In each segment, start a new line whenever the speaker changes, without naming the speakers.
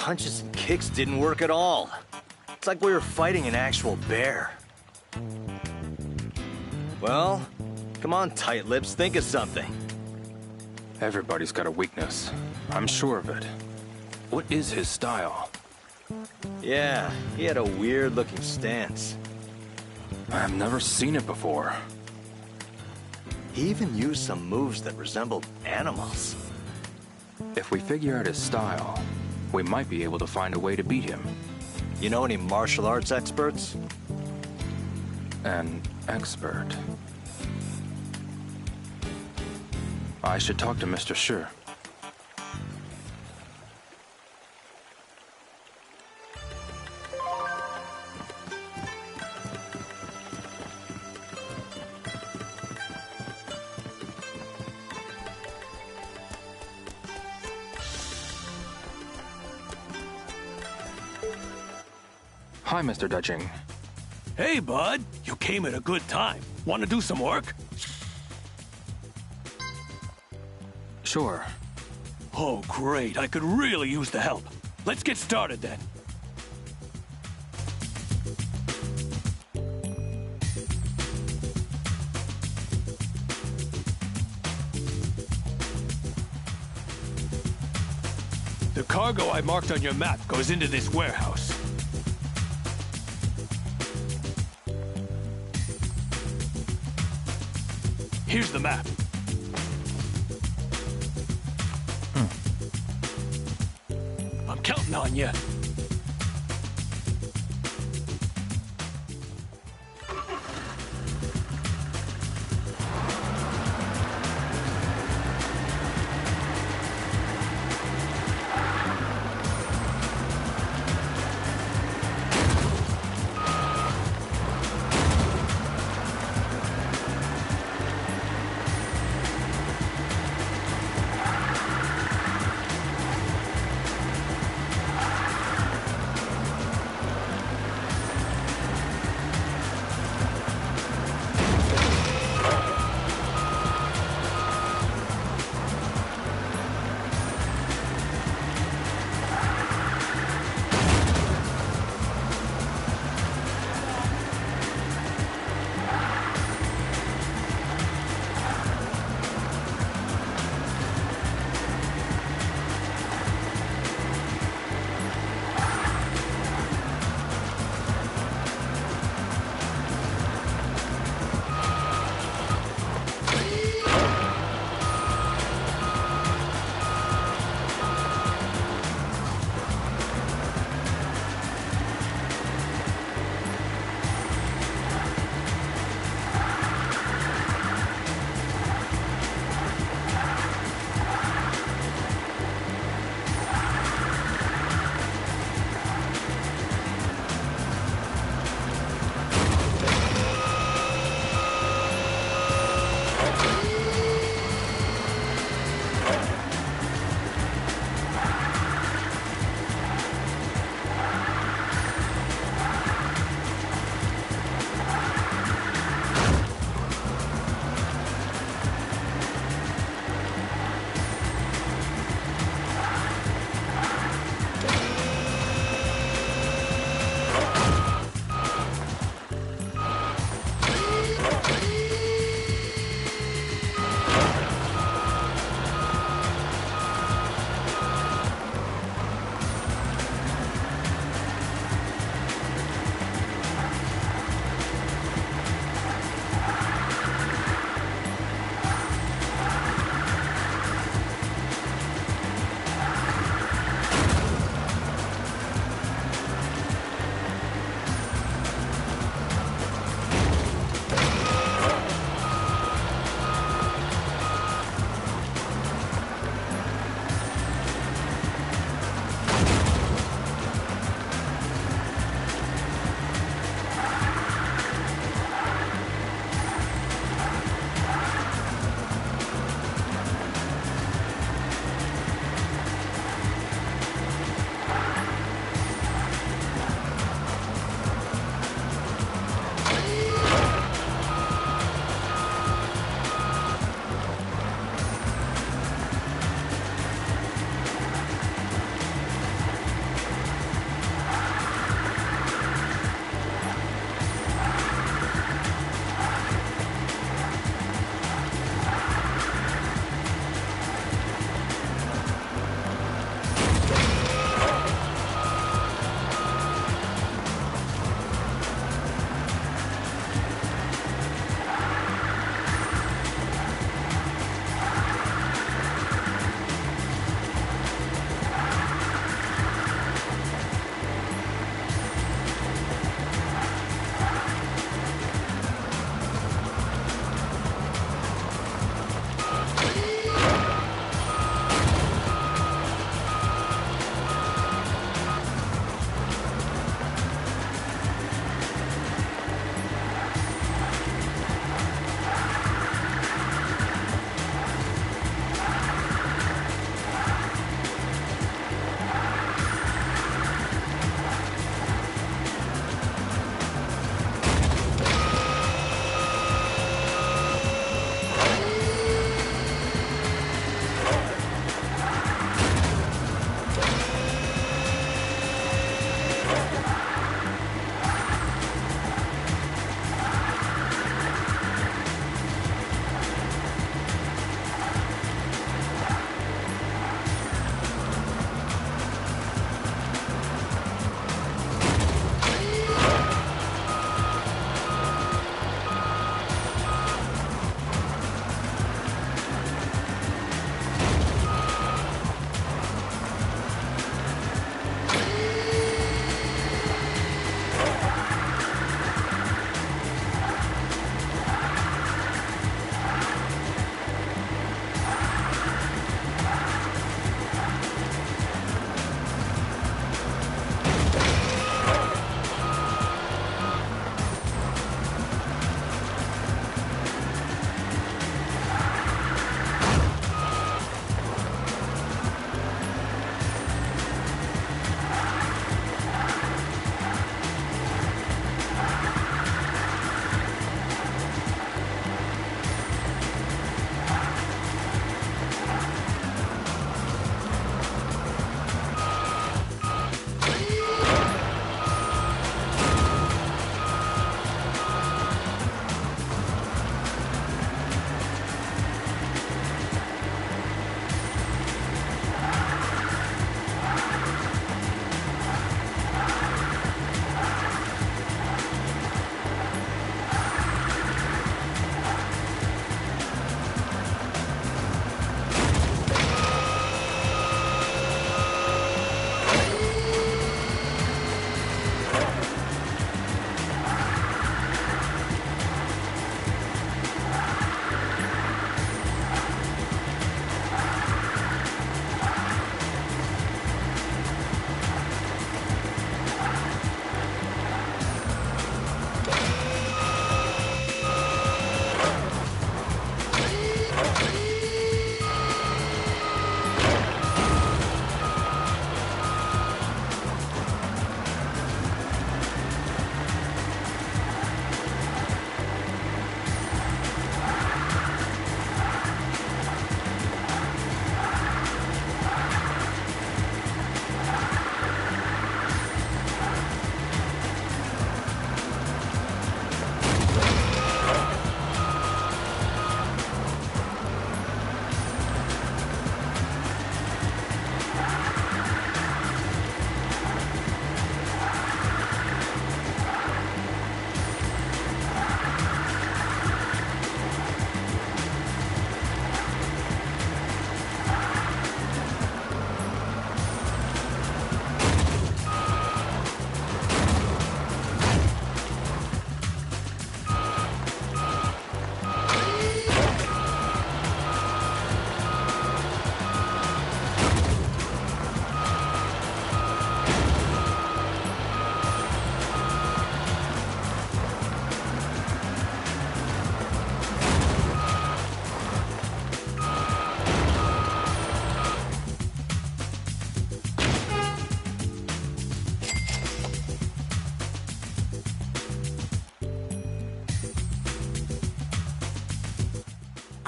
Punches and kicks didn't work at all. It's like we were fighting an actual bear. Well, come on, tight lips, think of something.
Everybody's got a weakness. I'm sure of it. What is his style?
Yeah, he had a weird-looking stance.
I've never seen it before.
He even used some moves that resembled animals.
If we figure out his style, we might be able to find a way to beat him.
You know any martial arts experts?
An expert. I should talk to Mr. Shi. Hi, Mr. Dutching.
Hey, bud. You came at a good time. Want to do some work?
Sure.
Oh, great. I could really use the help. Let's get started then. The cargo I marked on your map goes into this warehouse. Here's the map. I'm counting on you.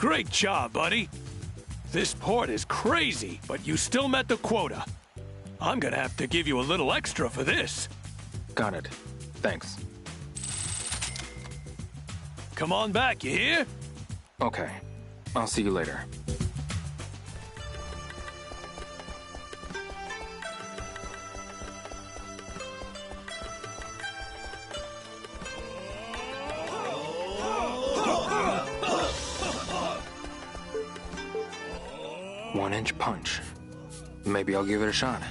Great job, buddy. This port is crazy, but you still met the quota. I'm gonna have to give you a little extra for this.
Got it. Thanks.
Come on back, you hear?
Okay. I'll see you later. One-inch punch. Maybe I'll give it a shot.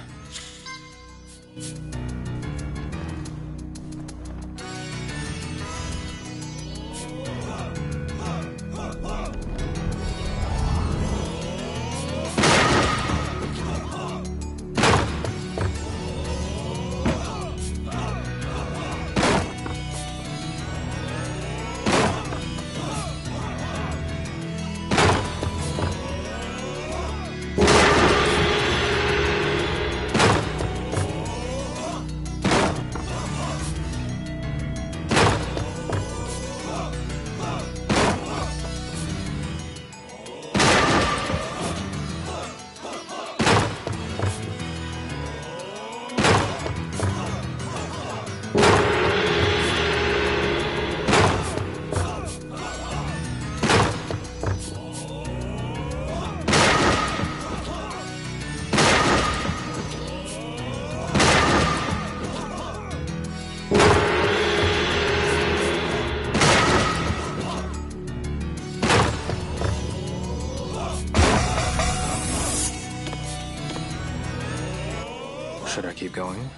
Should I keep going?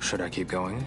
Should I keep going?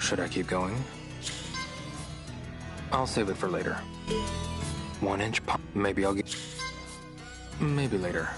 Should I keep going? I'll save it for later. 1 inch pop. Maybe I'll get. Maybe later.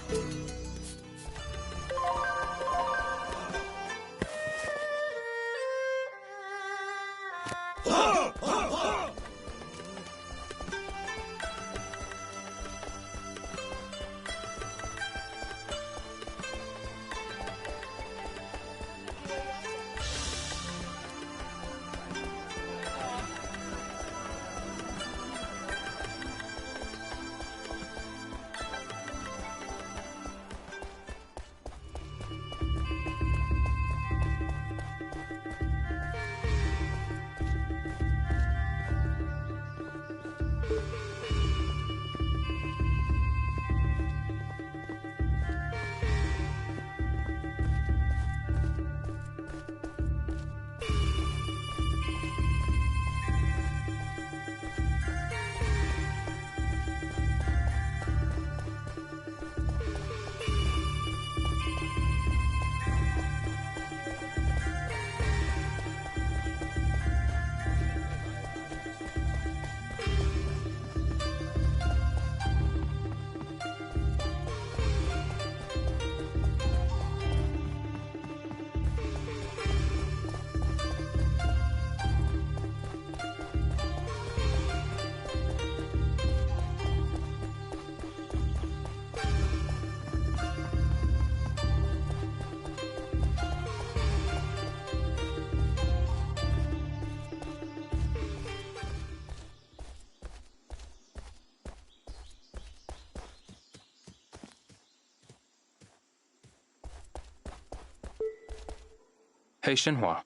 Hey, Shenhua.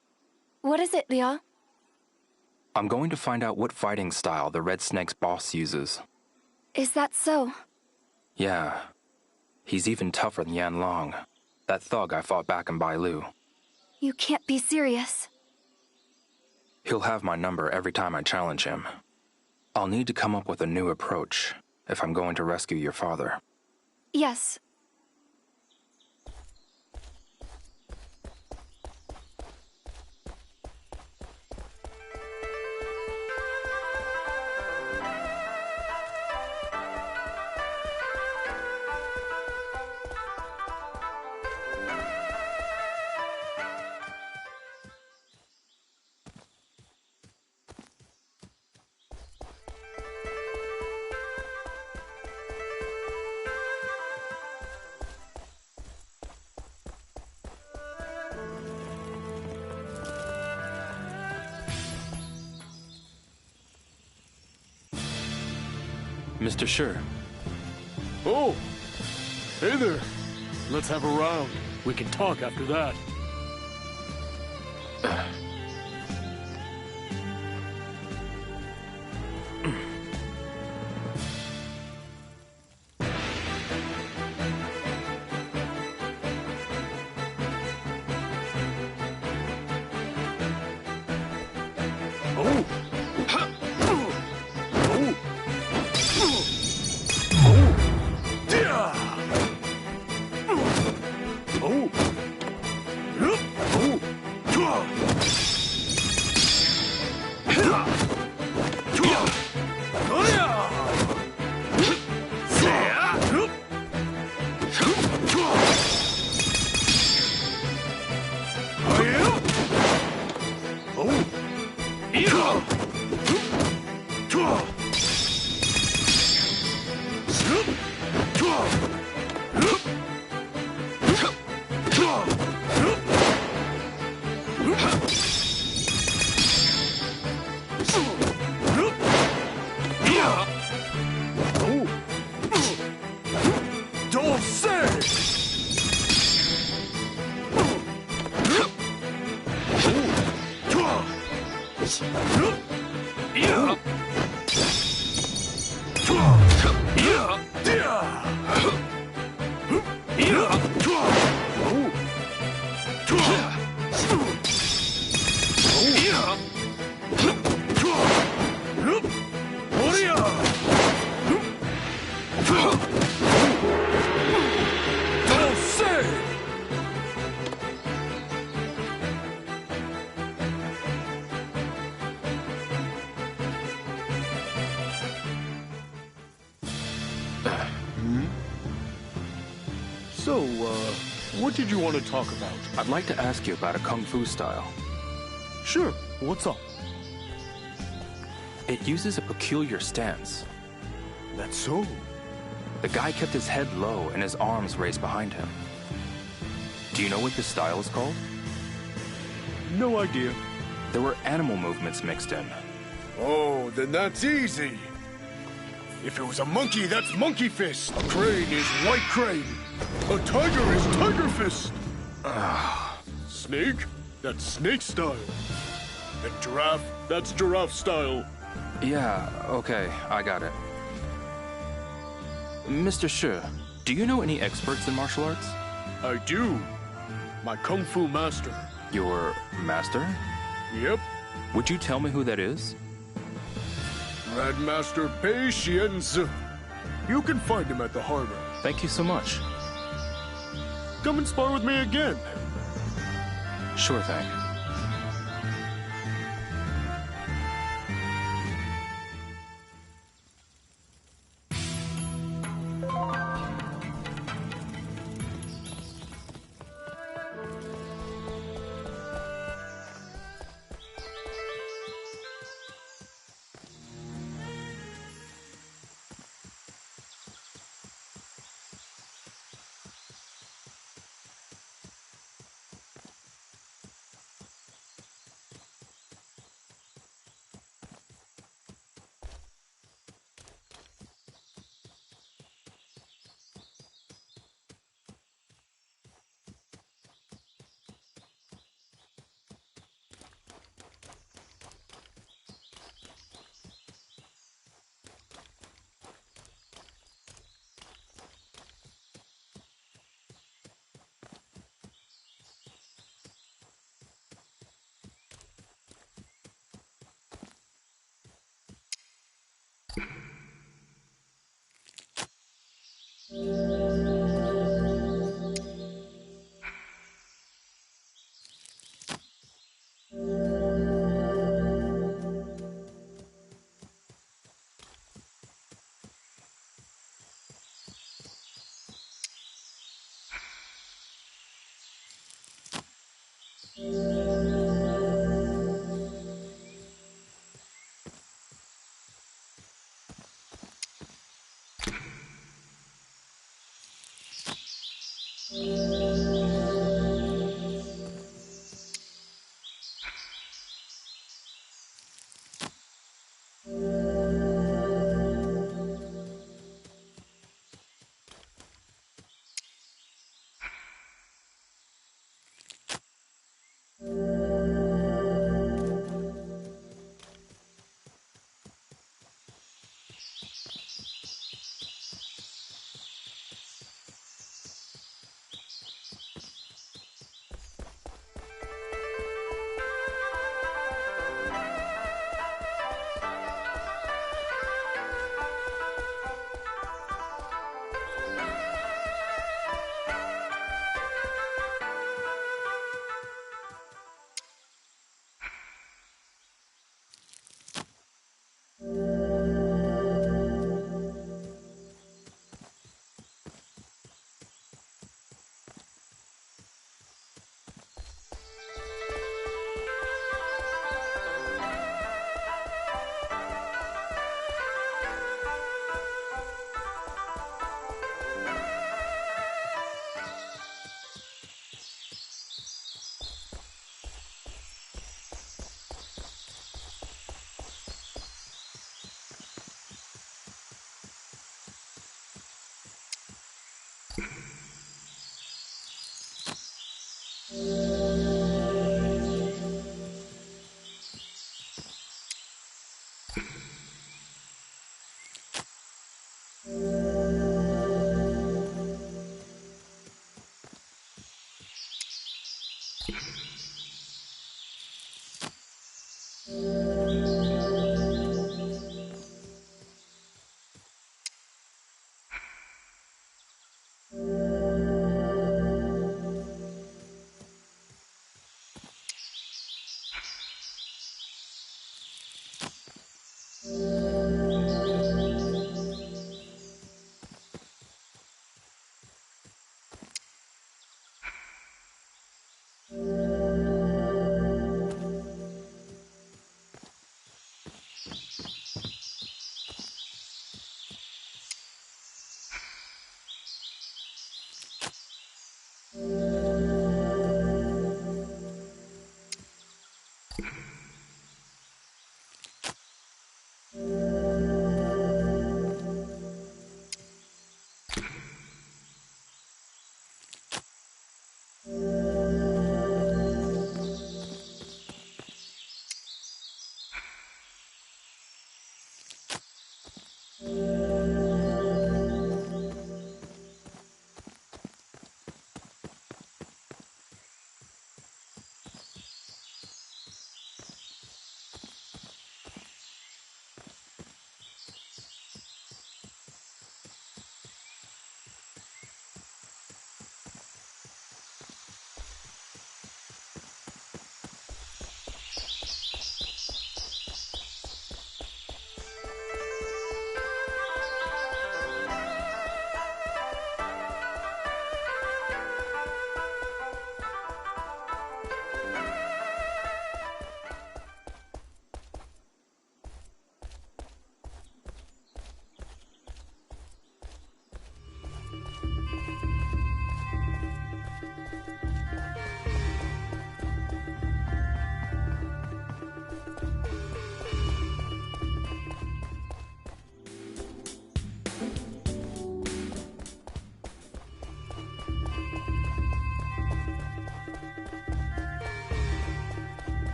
What is it, Liao?
I'm going to find out what fighting style the Red Snake's boss uses.
Is that so?
Yeah. He's even tougher than Yan Long, that thug I fought back in Bailu.
You can't be serious.
He'll have my number every time I challenge him. I'll need to come up with a new approach if I'm going to rescue your father.
Yes.
Mr. Shi.
Oh! Hey there! Let's have a round. We can talk after that. What did you want to talk about?
I'd like to ask you about a kung fu style.
Sure, what's up?
It uses a peculiar stance.
That's so.
The guy kept his head low and his arms raised behind him. Do you know what this style is called?
No idea.
There were animal movements mixed in.
Oh, then that's easy. If it was a monkey, that's monkey fist. A crane is white crane. A tiger is tiger fist. Snake? That's snake style. And giraffe? That's giraffe style.
Yeah, okay, I got it. Mr. Shi, do you know any experts in martial arts?
I do. My kung fu master.
Your master?
Yep.
Would you tell me who that is?
Grandmaster Patience. You can find him at the harbor.
Thank you so much.
Come and spar with me again.
Sure thing.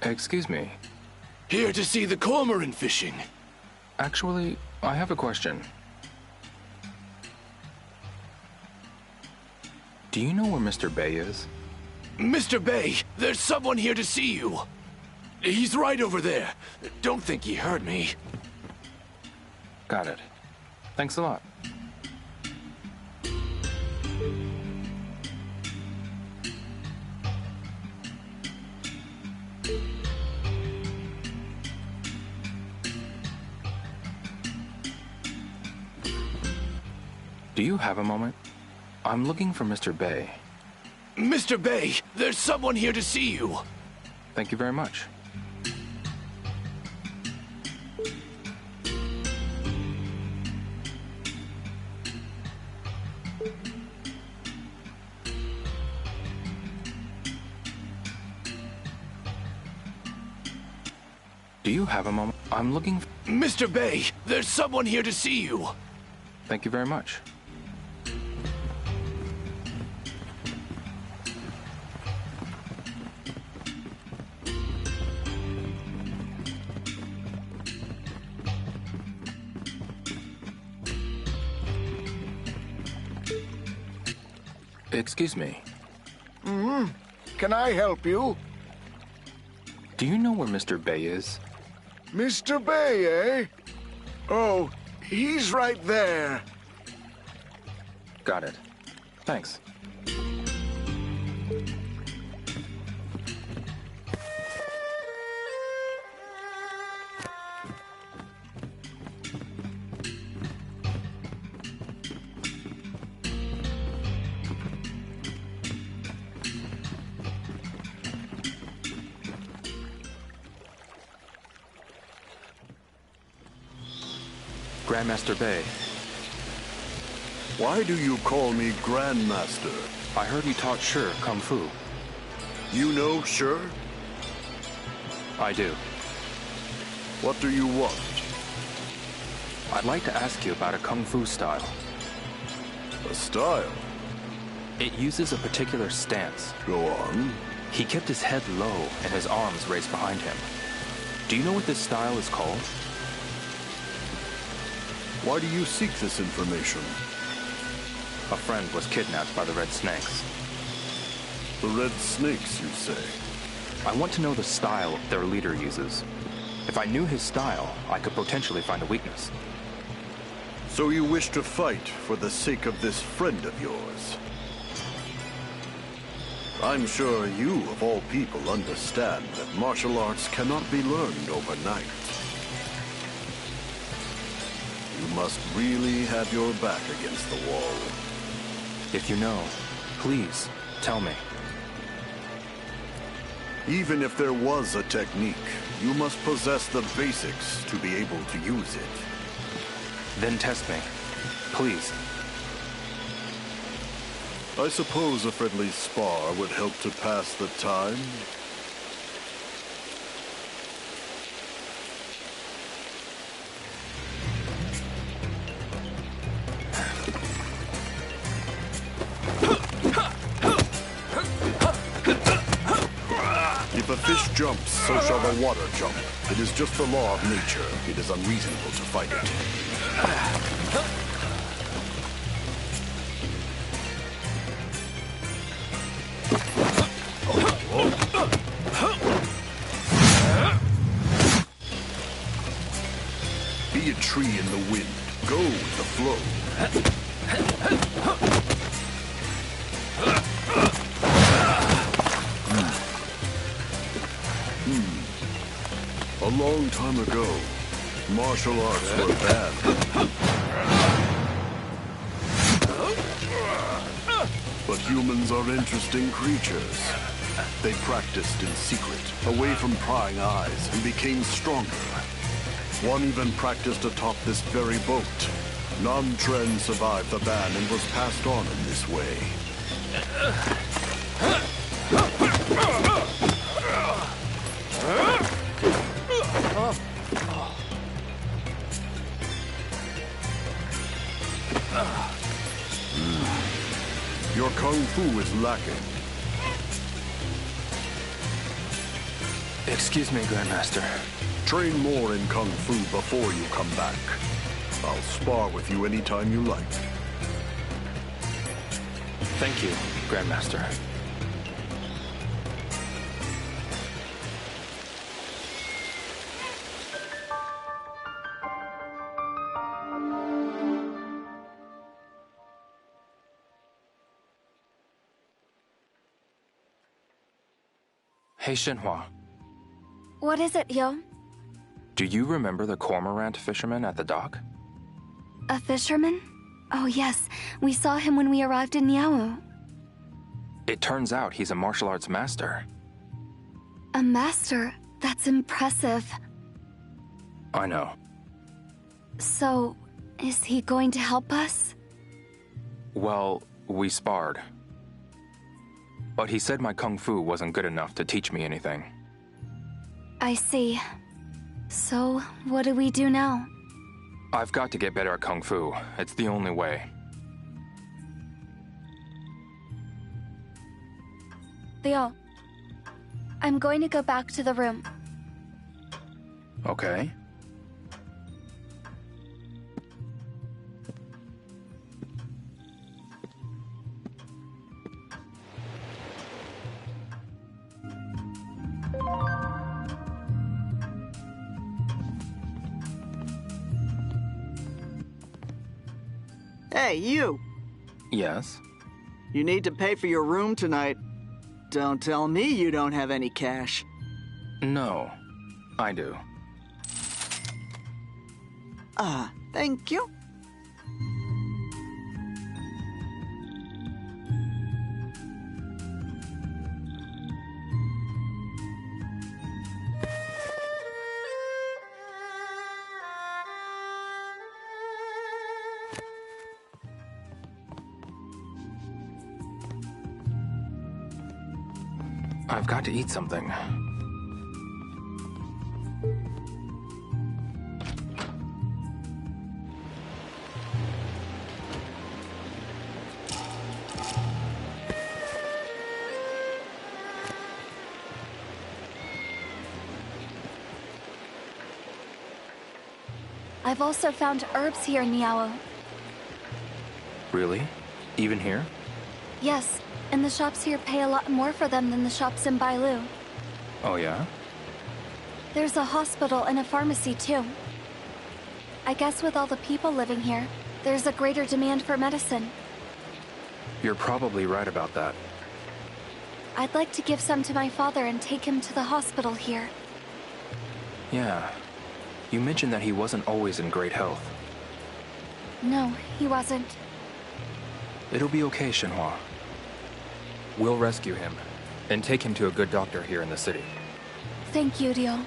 Excuse me.
Here to see the cormorant fishing.
Actually, I have a question. Do you know where Mr. Bay is?
Mr. Bay, there's someone here to see you. He's right over there. Don't think he heard me.
Got it. Thanks a lot. Do you have a moment? I'm looking for Mr. Bay.
Mr. Bay, there's someone here to see you.
Thank you very much. Do you have a moment? I'm looking for...
Mr. Bay, there's someone here to see you.
Thank you very much. Excuse me.
Can I help you?
Do you know where Mr. Bay is?
Mr. Bay, eh? Oh, he's right there.
Got it. Thanks. Grandmaster Bay,
Why do you call me Grandmaster?
I heard you taught Shi Kung Fu.
You know Shi?
I do.
What do you want?
I'd like to ask you about a Kung Fu style.
A style?
It uses a particular stance.
Go on.
He kept his head low and his arms raised behind him. Do you know what this style is called?
Why do you seek this information?
A friend was kidnapped by the Red Snakes.
The Red Snakes, you say?
I want to know the style their leader uses. If I knew his style, I could potentially find a weakness.
So you wish to fight for the sake of this friend of yours? I'm sure you, of all people, understand that martial arts cannot be learned overnight. You must really have your back against the wall.
If you know, please, tell me.
Even if there was a technique, you must possess the basics to be able to use it.
Then test me. Please.
I suppose a friendly spar would help to pass the time. If a fish jumps, so shall the water jump. It is just the law of nature. It is unreasonable to fight it. Be a tree in the wind. Go with the flow. A long time ago, martial arts were banned. But humans are interesting creatures. They practiced in secret, away from prying eyes, and became stronger. One even practiced atop this very boat. Nam Tren survived the ban and was passed on in this way. Your kung fu is lacking.
Excuse me, Grandmaster.
Train more in Kung Fu before you come back. I'll spar with you anytime you like.
Thank you, Grandmaster. Hey, Shenhua.
What is it, Yo?
Do you remember the cormorant fisherman at the dock?
A fisherman? Oh yes, we saw him when we arrived in Niao.
It turns out he's a martial arts master.
A master? That's impressive.
I know.
So, is he going to help us?
Well, we sparred. But he said my kung fu wasn't good enough to teach me anything.
I see. So, what do we do now?
I've got to get better at kung fu. It's the only way.
Leo, I'm going to go back to the room.
Okay.
Hey, you!
Yes?
You need to pay for your room tonight. Don't tell me you don't have any cash.
No, I do.
Thank you.
I've got to eat something.
I've also found herbs here in Niao.
Really? Even here?
Yes, and the shops here pay a lot more for them than the shops in Bailu.
Oh yeah?
There's a hospital and a pharmacy too. I guess with all the people living here, there's a greater demand for medicine.
You're probably right about that.
I'd like to give some to my father and take him to the hospital here.
Yeah. You mentioned that he wasn't always in great health.
No, he wasn't.
It'll be okay, Shenhua. We'll rescue him and take him to a good doctor here in the city.
Thank you, Ryo.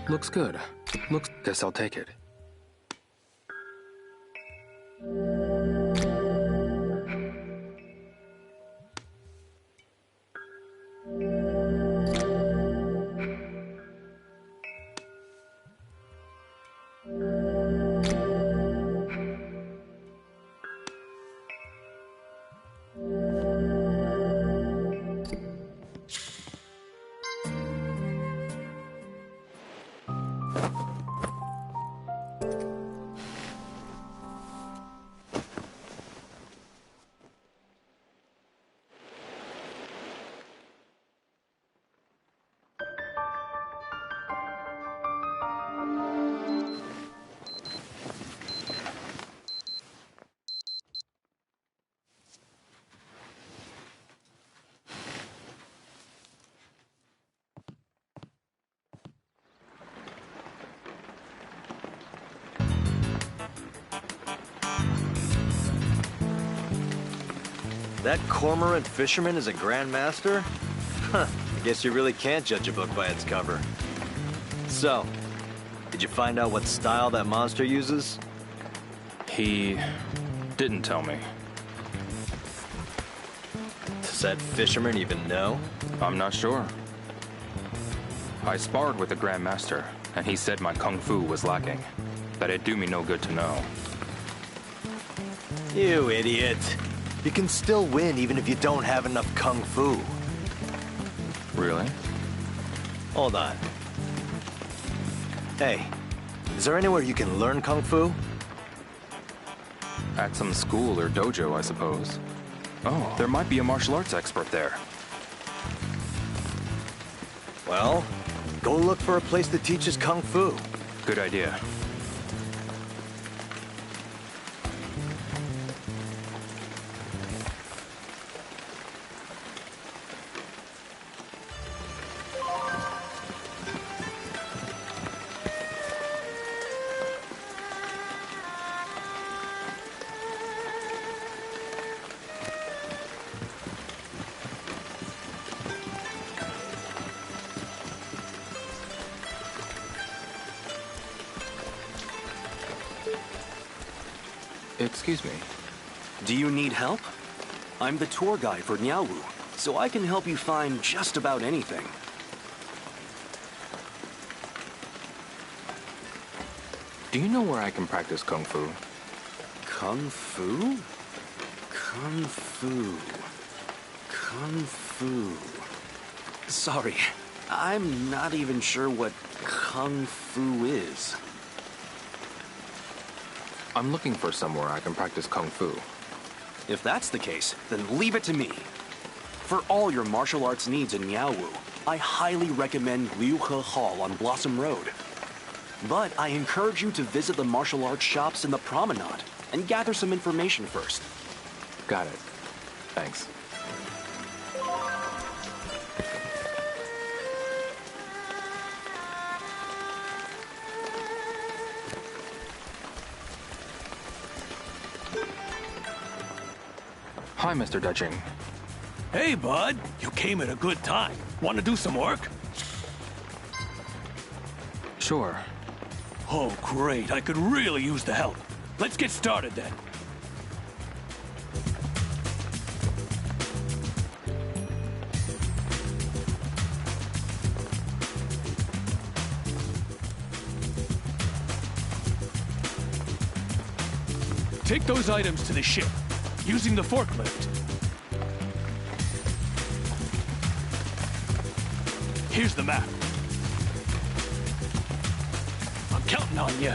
Looks good. Guess I'll take it.
That cormorant fisherman is a grandmaster? Huh, I guess you really can't judge a book by its cover. So, did you find out what style that monster uses?
He didn't tell me.
Does that fisherman even know?
I'm not sure. I sparred with the Grandmaster, and he said my kung fu was lacking. That it'd do me no good to know.
You idiot. You can still win even if you don't have enough kung fu.
Really?
Hold on. Hey, is there anywhere you can learn kung fu?
At some school or dojo, I suppose. Oh, there might be a martial arts expert there.
Well, go look for a place that teaches kung fu.
Good idea. Excuse me.
Do you need help? I'm the tour guide for Niaowu, so I can help you find just about anything.
Do you know where I can practice kung fu?
Kung fu? Kung fu. Kung fu. Sorry, I'm not even sure what kung fu is.
I'm looking for somewhere I can practice kung fu.
If that's the case, then leave it to me. For all your martial arts needs in Niaowu, I highly recommend Liuhe Hall on Blossom Road. But I encourage you to visit the martial arts shops in the promenade and gather some information first.
Got it. Thanks. Hi, Mr. Deching.
Hey, bud. You came at a good time. Want to do some work?
Sure.
Oh, great. I could really use the help. Let's get started then. Take those items to the ship, using the forklift. Here's the map. I'm counting on you.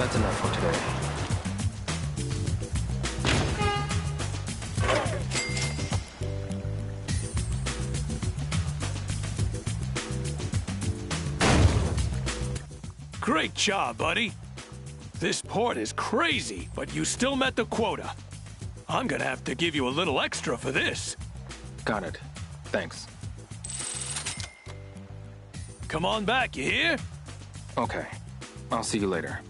That's enough for today.
Great job, buddy. This port is crazy, but you still met the quota. I'm gonna have to give you a little extra for this.
Got it. Thanks.
Come on back, you hear?
Okay. I'll see you later.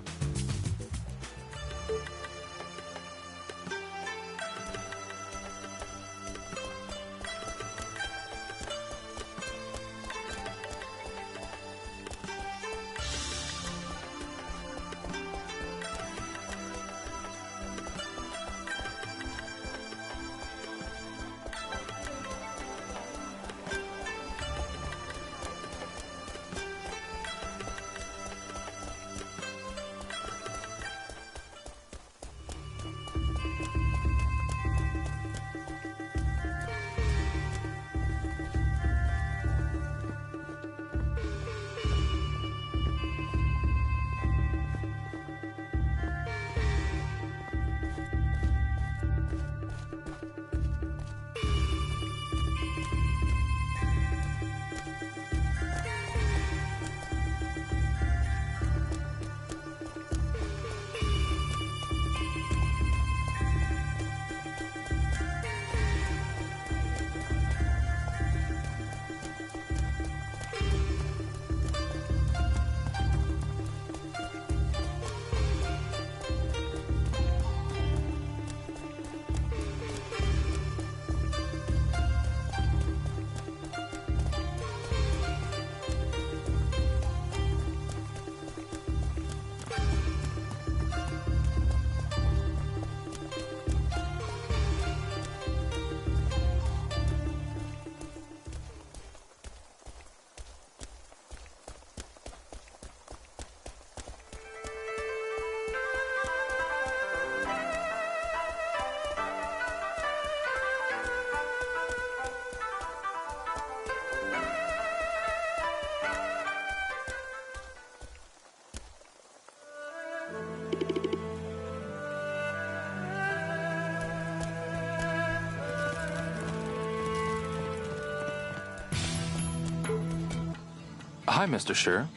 Hi, Mr. Sher.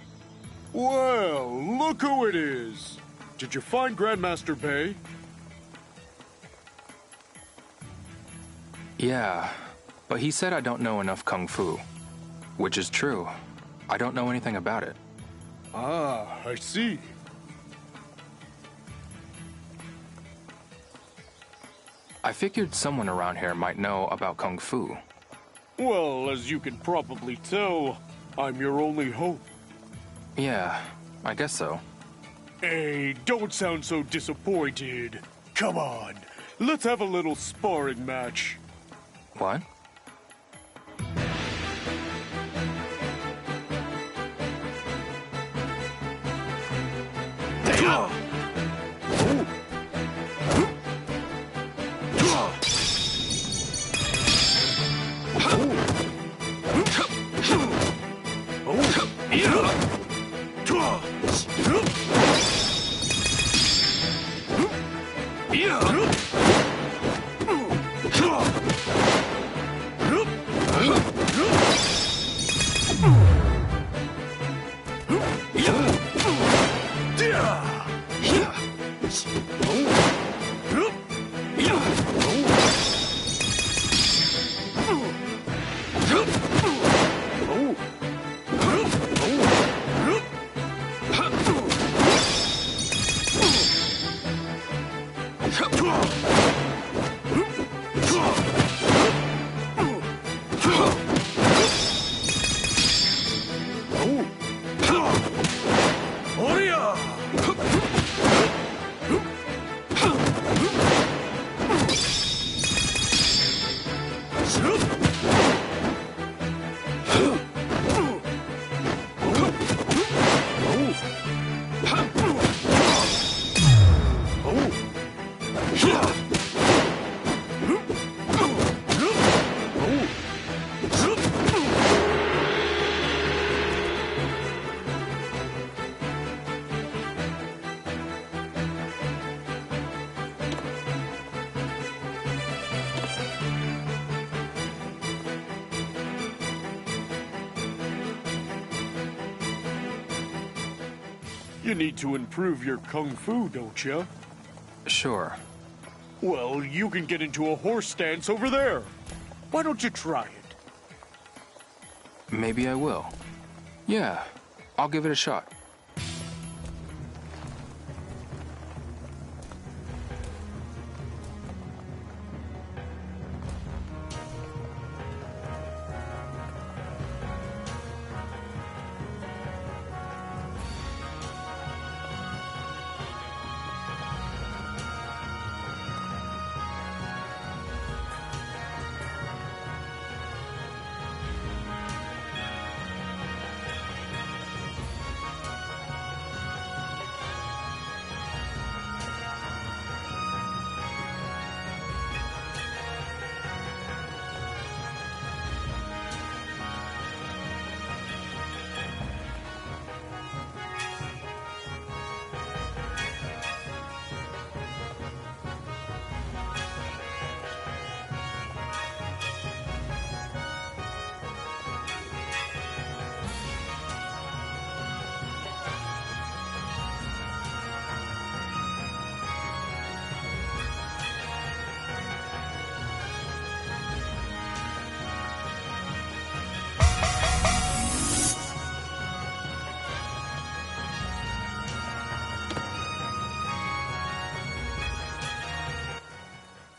Well, look who it is. Did you find Grandmaster Bay?
Yeah, but he said I don't know enough Kung Fu. Which is true. I don't know anything about it.
Ah, I see.
I figured someone around here might know about Kung Fu.
Well, as you can probably tell, I'm your only hope.
Yeah, I guess so.
Hey, don't sound so disappointed. Come on, let's have a little sparring match.
What?
You need to improve your kung fu, don't you?
Sure.
Well, you can get into a horse stance over there. Why don't you try it?
Maybe I will. Yeah, I'll give it a shot.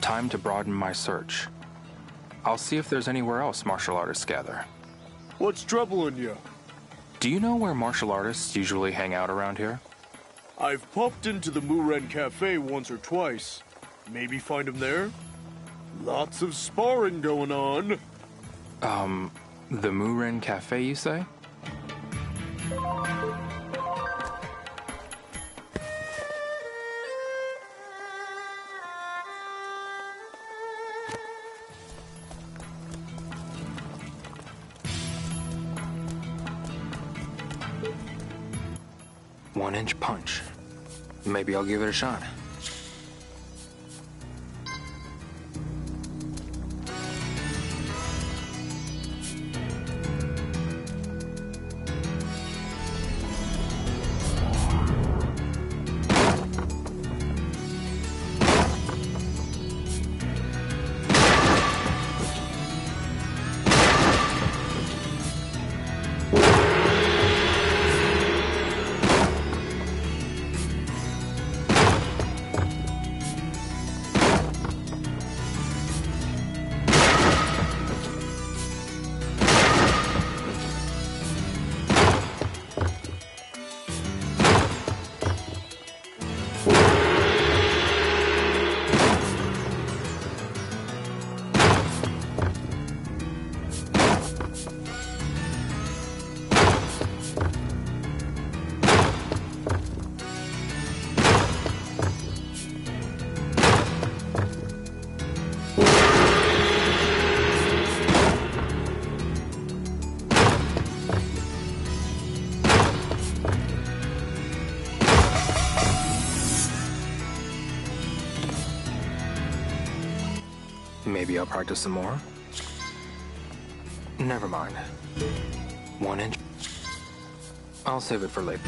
Time to broaden my search. I'll see if there's anywhere else martial artists gather.
What's troubling you?
Do you know where martial artists usually hang out around here?
I've popped into the Muren Cafe once or twice. Maybe find them there? Lots of sparring going on.
The Muren Cafe, you say? One-inch punch. Maybe I'll give it a shot. Maybe I'll practice some more? Never mind. 1 inch. I'll save it for later.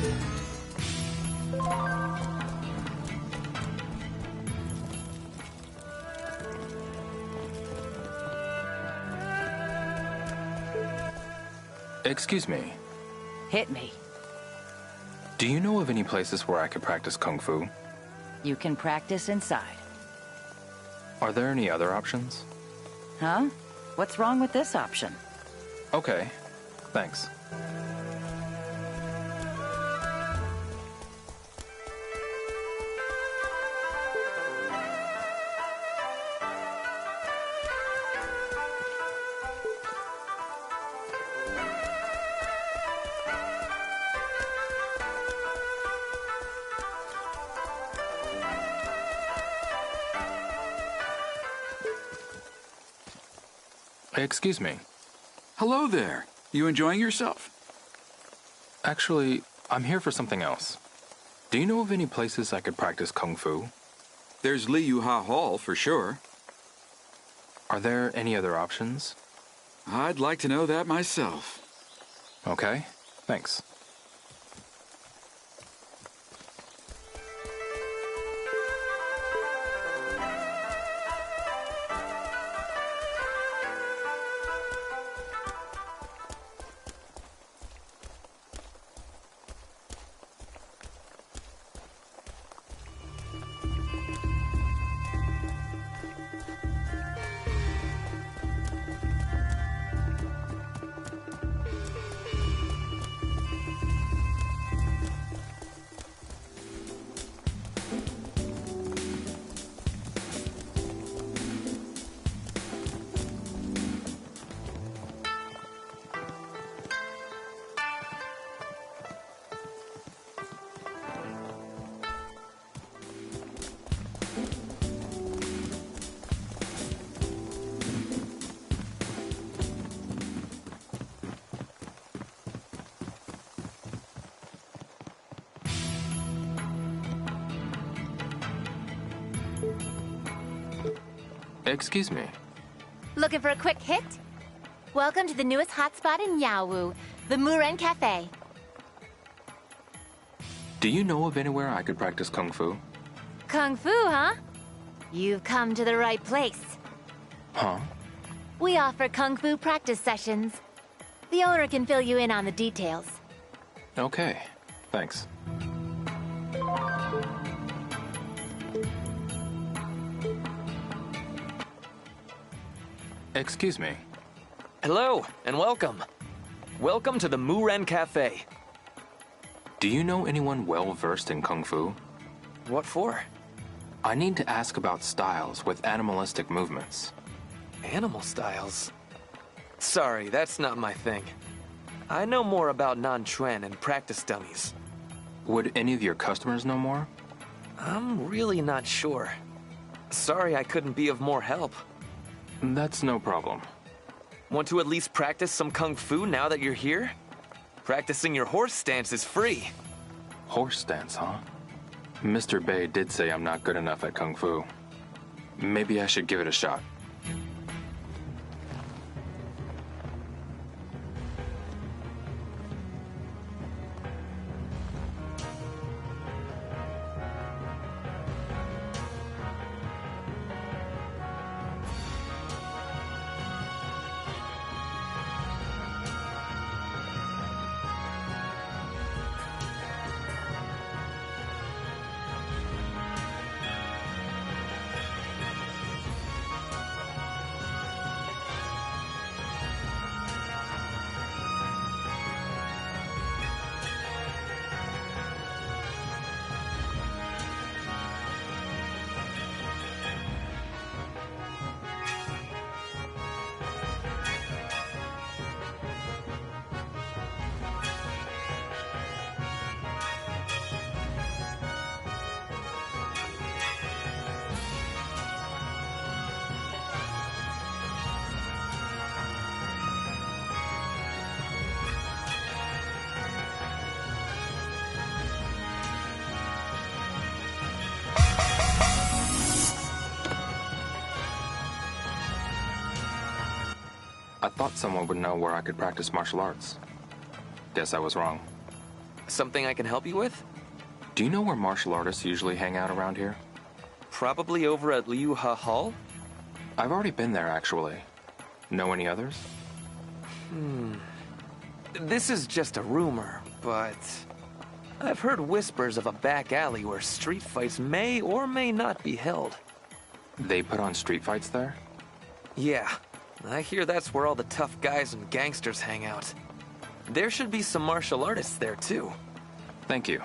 Excuse me.
Hit me.
Do you know of any places where I could practice Kung Fu?
You can practice inside.
Are there any other options?
Huh? What's wrong with this option?
Okay, thanks. Excuse me.
Hello there. You enjoying yourself?
Actually, I'm here for something else. Do you know of any places I could practice Kung Fu?
There's Liu Ha Hall for sure.
Are there any other options?
I'd like to know that myself.
Okay, thanks. Excuse me.
Looking for a quick hit? Welcome to the newest hotspot in Yaowu, the Muren Cafe.
Do you know of anywhere I could practice Kung Fu?
Kung Fu, huh? You've come to the right place.
Huh?
We offer Kung Fu practice sessions. The owner can fill you in on the details.
Okay, thanks. Excuse me.
Hello, and welcome. Welcome to the Muren Cafe.
Do you know anyone well-versed in Kung Fu?
What for?
I need to ask about styles with animalistic movements.
Animal styles? Sorry, that's not my thing. I know more about non-Tren and practice dummies.
Would any of your customers know more?
I'm really not sure. Sorry I couldn't be of more help.
That's no problem.
Want to at least practice some Kung Fu now that you're here? Practicing your horse stance is free.
Horse stance, huh? Mr. Bei did say I'm not good enough at Kung Fu. Maybe I should give it a shot. I thought someone would know where I could practice martial arts. Guess I was wrong.
Something I can help you with?
Do you know where martial artists usually hang out around here?
Probably over at Liu Ha Hall?
I've already been there, actually. Know any others?
This is just a rumor, but I've heard whispers of a back alley where street fights may or may not be held.
They put on street fights there?
Yeah, I hear that's where all the tough guys and gangsters hang out. There should be some martial artists there, too.
Thank you.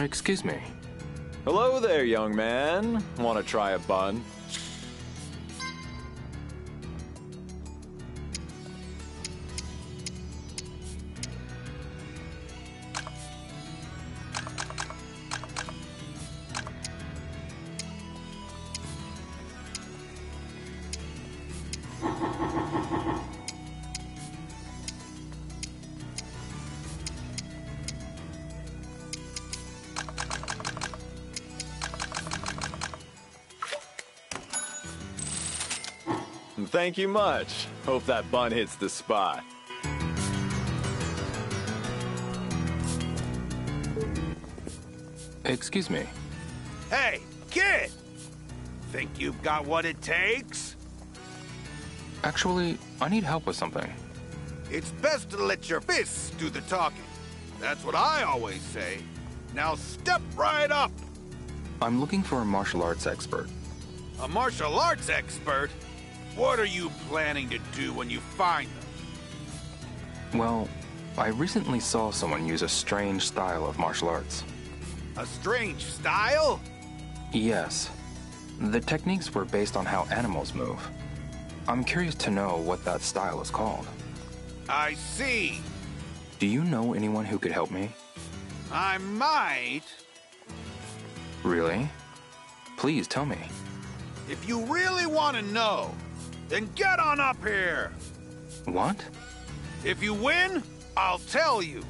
Excuse me.
Hello there, young man. Want to try a bun? Thank you much. Hope that bun hits the spot.
Excuse me.
Hey, kid! Think you've got what it takes?
Actually, I need help with something.
It's best to let your fists do the talking. That's what I always say. Now step right up!
I'm looking for a martial arts expert.
A martial arts expert? What are you planning to do when you find them?
Well, I recently saw someone use a strange style of martial arts.
A strange style?
Yes. The techniques were based on how animals move. I'm curious to know what that style is called.
I see.
Do you know anyone who could help me?
I might.
Really? Please tell me.
If you really want to know, then get on up here.
What?
If you win, I'll tell you.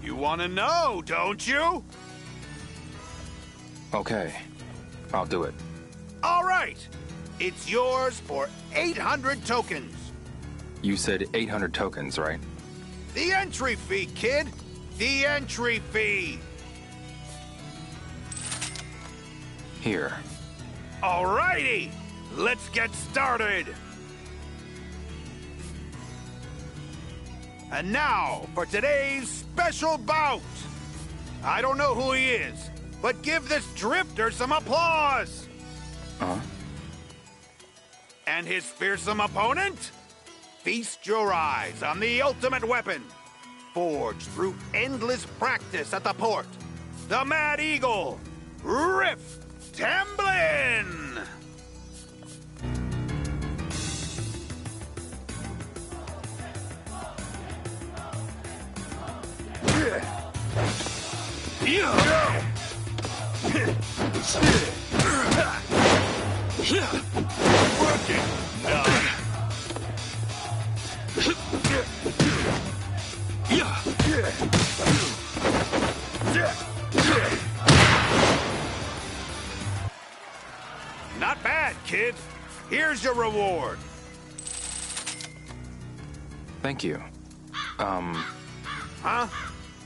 You want to know, don't you?
Okay, I'll do it.
All right. It's yours for 800 tokens.
You said 800 tokens, right?
The entry fee, kid. The entry fee.
Here.
All righty. Let's get started. And now for today's special bout. I don't know who he is, but give this drifter some applause.
Huh?
And his fearsome opponent, Feast your eyes on the ultimate weapon, forged through endless practice at the port. The Mad Eagle, Rift Tamblin! Working, none. Not bad, kid. Here's your reward.
Thank you.
Huh?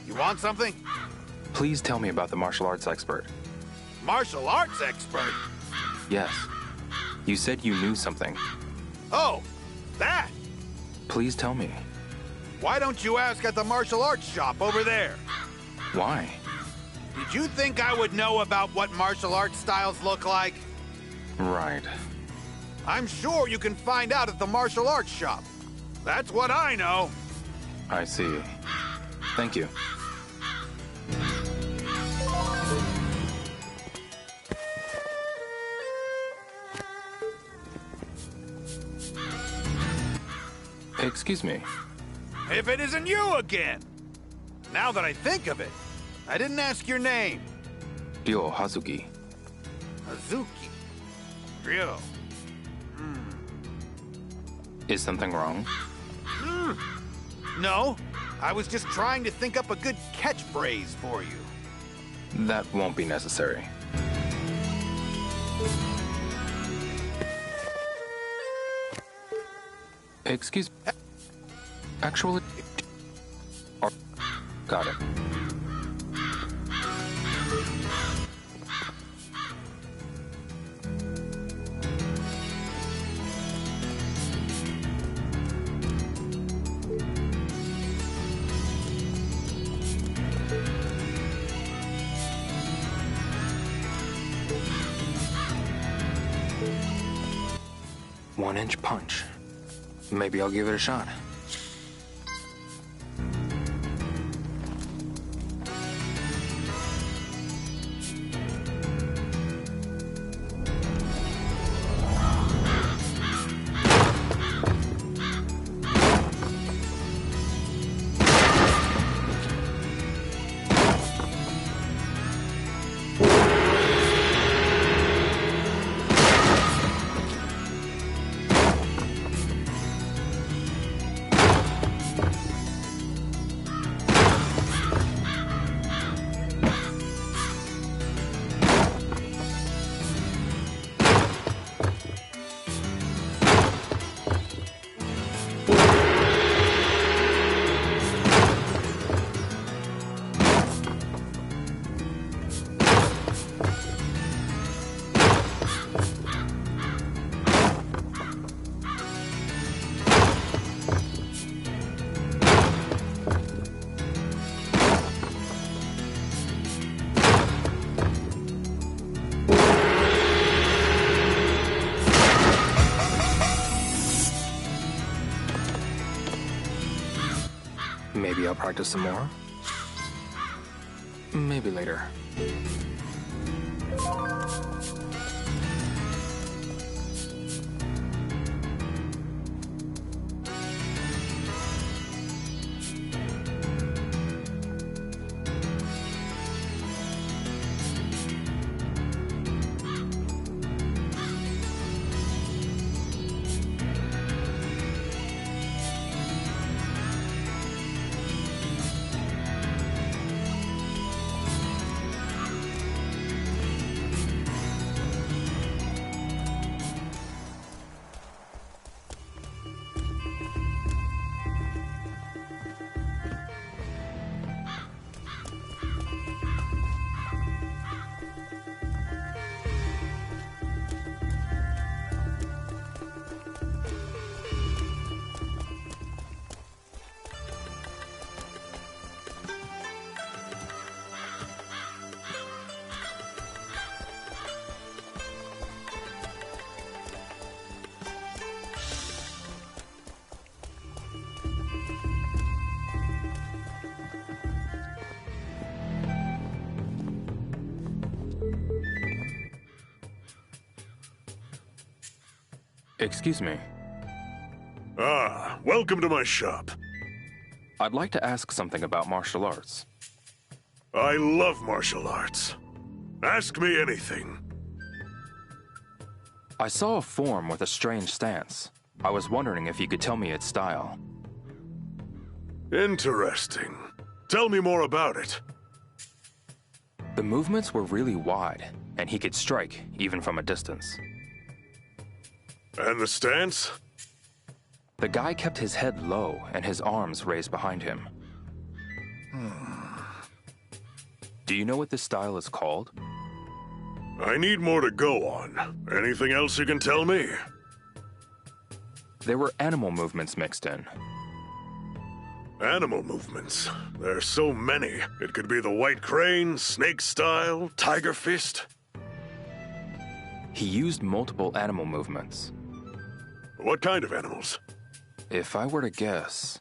You want something?
Please tell me about the martial arts expert.
Martial arts expert?
Yes. You said you knew something.
Oh, that!
Please tell me.
Why don't you ask at the martial arts shop over there?
Why?
Did you think I would know about what martial arts styles look like?
Right.
I'm sure you can find out at the martial arts shop. That's what I know.
I see. Thank you. Excuse me.
If it isn't you again! Now that I think of it, I didn't ask your name.
Ryo Hazuki.
Hazuki. Ryo.
Is something wrong?
No, I was just trying to think up a good catchphrase for you.
That won't be necessary. Excuse me. Actually... Oh, got it. One-inch punch. Maybe I'll give it a shot. Maybe I'll practice some more. Maybe later. Excuse me.
Ah, welcome to my shop.
I'd like to ask something about martial arts.
I love martial arts. Ask me anything.
I saw a form with a strange stance. I was wondering if you could tell me its style.
Interesting. Tell me more about it.
The movements were really wide, and he could strike even from a distance.
And the stance?
The guy kept his head low and his arms raised behind him. Do you know what this style is called?
I need more to go on. Anything else you can tell me?
There were animal movements mixed in.
Animal movements? There's so many. It could be the white crane, snake style, tiger fist.
He used multiple animal movements.
What kind of animals?
If I were to guess...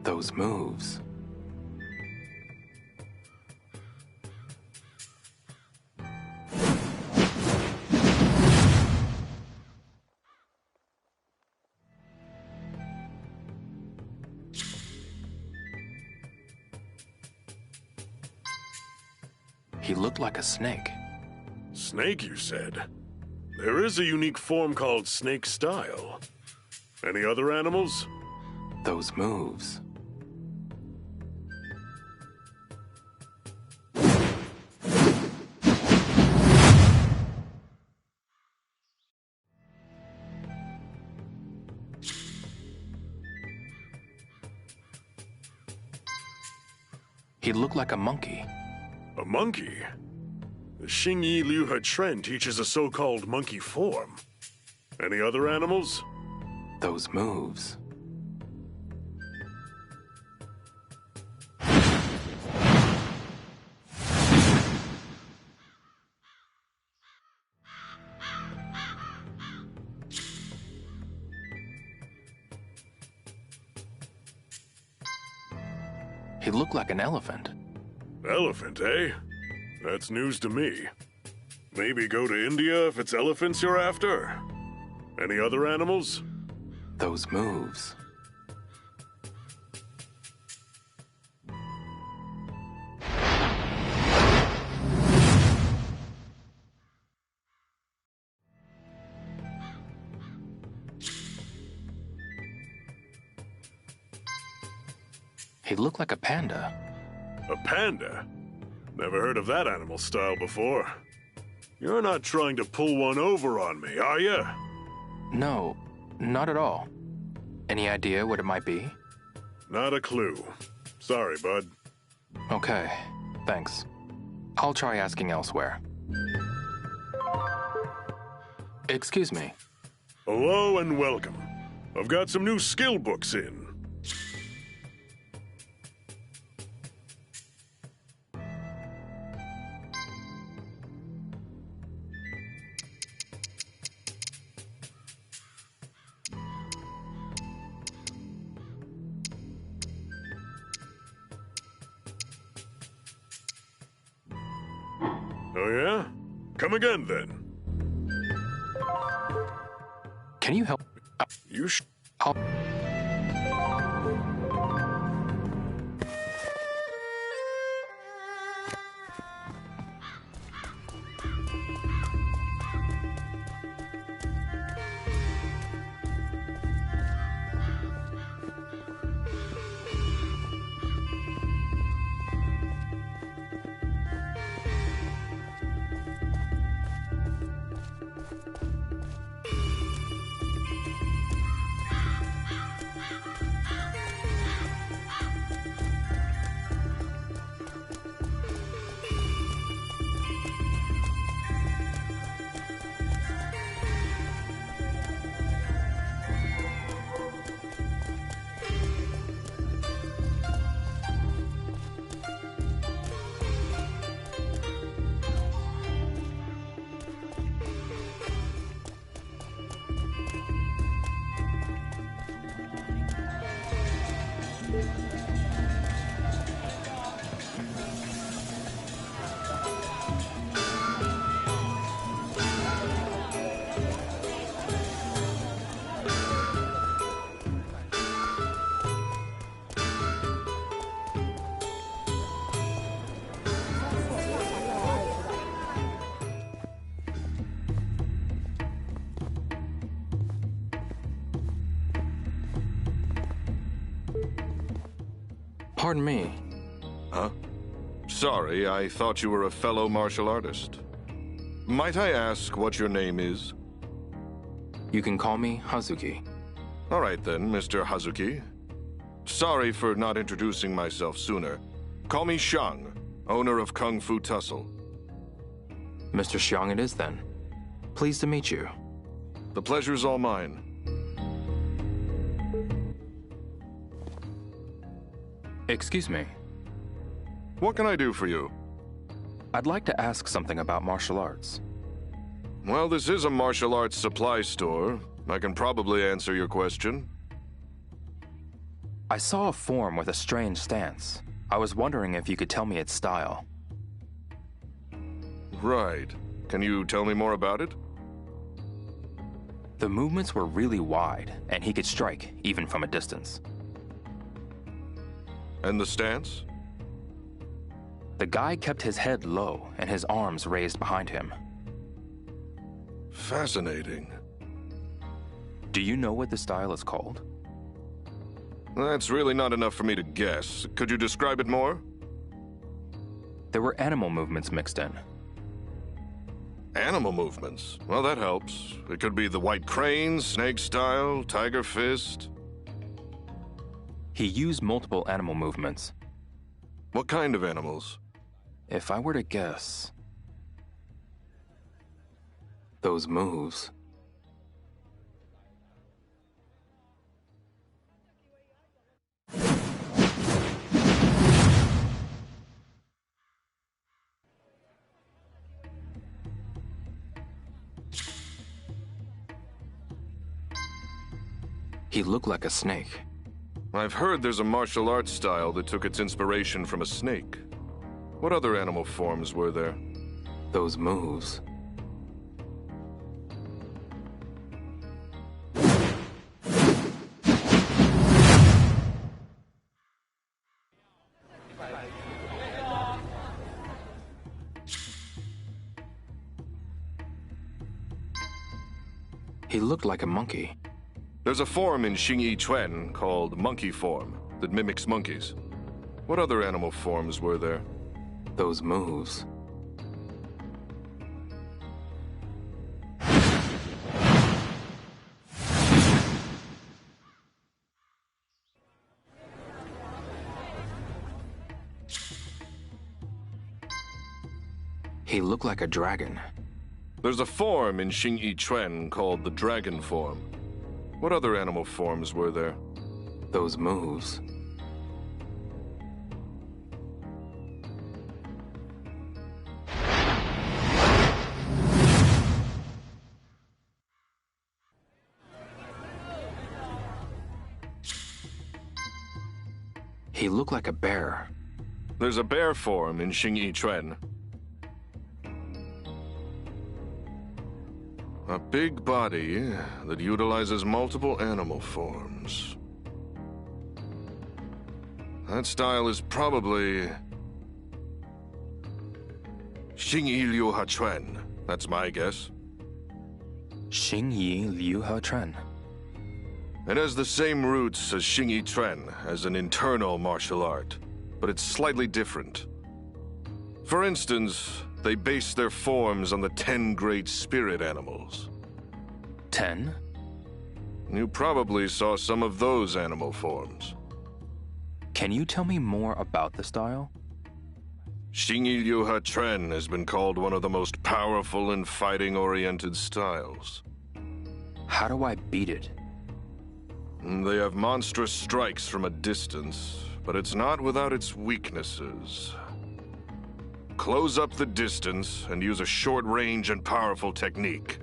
those moves... He looked like a snake.
Snake, you said? There is a unique form called snake style. Any other animals?
Those moves. He looked like a monkey.
A monkey? The Xingyi Liuhe trend teaches a so-called monkey form. Any other animals?
Those moves. He looked like an elephant.
Elephant, eh? That's news to me. Maybe go to India if it's elephants you're after. Any other animals?
Those moves. He looked like a panda.
A panda? Never heard of that animal style before. You're not trying to pull one over on me, are you?
No, not at all. Any idea what it might be?
Not a clue. Sorry, bud.
Okay, thanks. I'll try asking elsewhere. Excuse me.
Hello and welcome. I've got some new skill books in. Oh yeah? Come again, then.
Can you help?
You
I'll... Pardon me.
Huh? Sorry, I thought you were a fellow martial artist. Might I ask what your name is?
You can call me Hazuki.
All right then, Mr. Hazuki. Sorry for not introducing myself sooner. Call me Xiang, owner of Kung Fu Tussle.
Mr. Xiang it is then. Pleased to meet you.
The pleasure's all mine.
Excuse me.
What can I do for you?
I'd like to ask something about martial arts.
Well, this is a martial arts supply store. I can probably answer your question.
I saw a form with a strange stance. I was wondering if you could tell me its style.
Right. Can you tell me more about it?
The movements were really wide, and he could strike even from a distance.
And the stance?
The guy kept his head low and his arms raised behind him.
Fascinating.
Do you know what the style is called?
That's really not enough for me to guess. Could you describe it more?
There were animal movements mixed in.
Animal movements? Well, that helps. It could be the white crane, snake style, tiger fist.
He used multiple animal movements.
What kind of animals?
If I were to guess... those moves... He looked like a snake.
I've heard there's a martial arts style that took its inspiration from a snake. What other animal forms were there?
Those moves. He looked like a monkey.
There's a form in Xingyi Chuan called monkey form that mimics monkeys. What other animal forms were there?
Those moves. He looked like a dragon.
There's a form in Xingyi Chuan called the dragon form. What other animal forms were there?
Those moves. He looked like a bear.
There's a bear form in Xingyi Chuan. A big body that utilizes multiple animal forms. That style is probably... Xingyi Liu Ha Chuan. That's my guess.
Xingyi Liu Ha Chuan.
It has the same roots as Xingyi Chuan as an internal martial art, but it's slightly different. For instance, they base their forms on the 10 great spirit animals.
10?
You probably saw some of those animal forms.
Can you tell me more about the style?
Xingyi Liu Ha Chuan has been called one of the most powerful and fighting-oriented styles.
How do I beat it?
They have monstrous strikes from a distance, but it's not without its weaknesses. Close up the distance and use a short-range and powerful technique.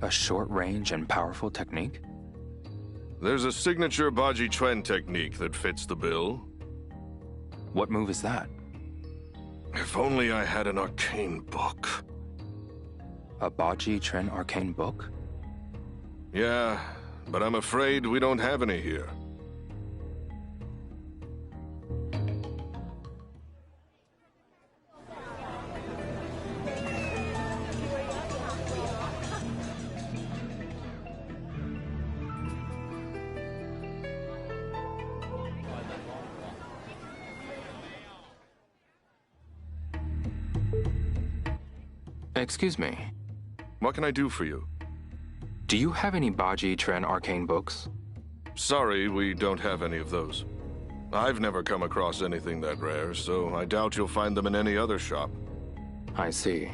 A short-range and powerful technique?
There's a signature Baji Chuan technique that fits the bill.
What move is that?
If only I had an arcane book.
A Baji Chuan arcane book?
Yeah, but I'm afraid we don't have any here.
Excuse me.
What can I do for you?
Do you have any Baji Tren arcane books?
Sorry, we don't have any of those. I've never come across anything that rare, so I doubt you'll find them in any other shop.
I see.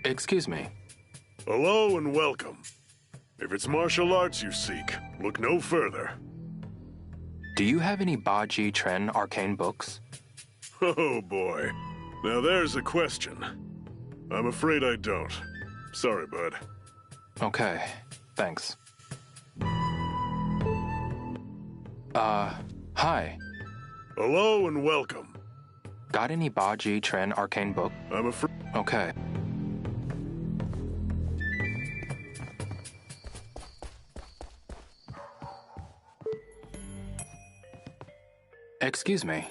Excuse me.
Hello and welcome. If it's martial arts you seek, look no further.
Do you have any Baji Tren arcane books?
Oh boy. Now there's a question. I'm afraid I don't. Sorry, bud.
Okay, thanks. Hi.
Hello and welcome.
Got any Baji Tren arcane book?
I'm afraid.
Okay. Excuse me.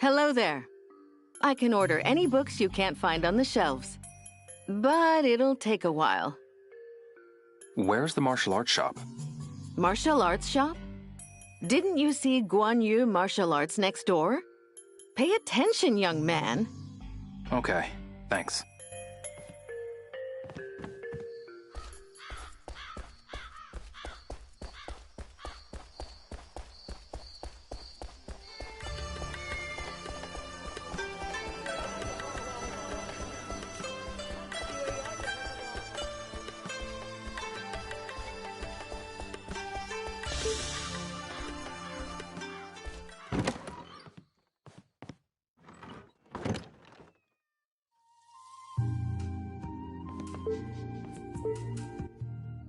Hello there. I can order any books you can't find on the shelves. But it'll take a while.
Where's the martial arts shop?
Martial arts shop? Didn't you see Guan Yu Martial Arts next door? Pay attention, young man.
Okay, thanks.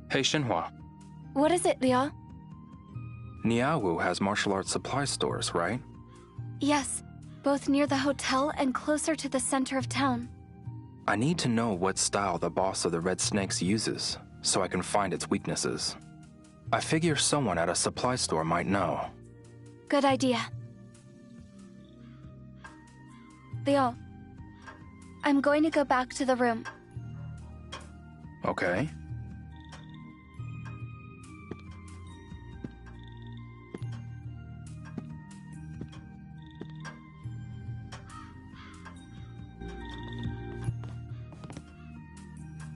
Hey, Shenhua.
What is it, Liao?
Niawu has martial arts supply stores, right?
Yes, both near the hotel and closer to the center of town.
I need to know what style the boss of the Red Snakes uses, so I can find its weaknesses. I figure someone at a supply store might know.
Good idea. Liao, I'm going to go back to the room.
Okay.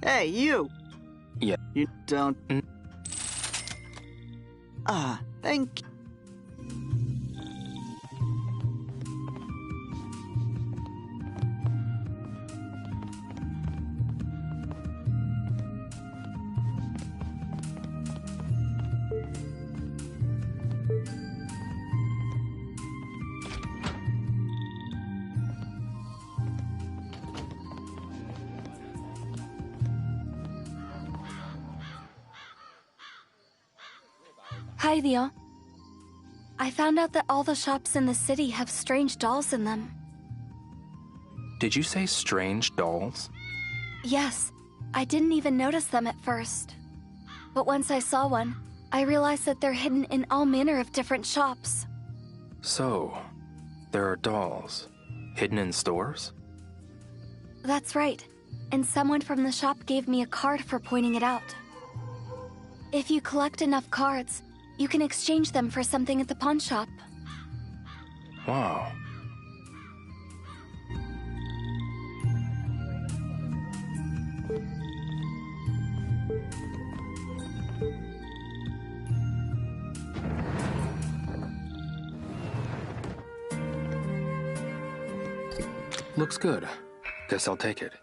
Hey, you!
Yeah.
You don't... thank you.
Hi, Liao. I found out that all the shops in the city have strange dolls in them.
Did you say strange dolls?
Yes, I didn't even notice them at first. But once I saw one, I realized that they're hidden in all manner of different shops.
So, there are dolls hidden in stores?
That's right, and someone from the shop gave me a card for pointing it out. If you collect enough cards, You can exchange them for something at the pawn shop.
Wow. Looks good. Guess I'll take it.